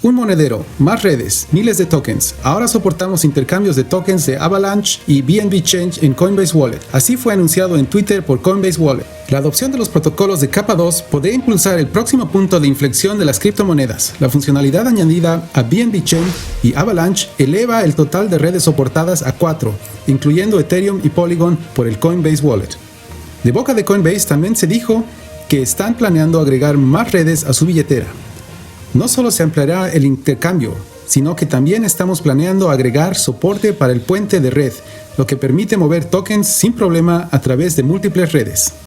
Un monedero, más redes, miles de tokens. Ahora soportamos intercambios de tokens de Avalanche y BNB Change en Coinbase Wallet. Así fue anunciado en Twitter por Coinbase Wallet. La adopción de los protocolos de capa 2 podría impulsar el próximo punto de inflexión de las criptomonedas. La funcionalidad añadida a BNB Chain y Avalanche eleva el total de redes soportadas a 4, incluyendo Ethereum y Polygon por el Coinbase Wallet. De boca de Coinbase también se dijo que están planeando agregar más redes a su billetera. No solo se ampliará el intercambio, sino que también estamos planeando agregar soporte para el puente de red, lo que permite mover tokens sin problema a través de múltiples redes.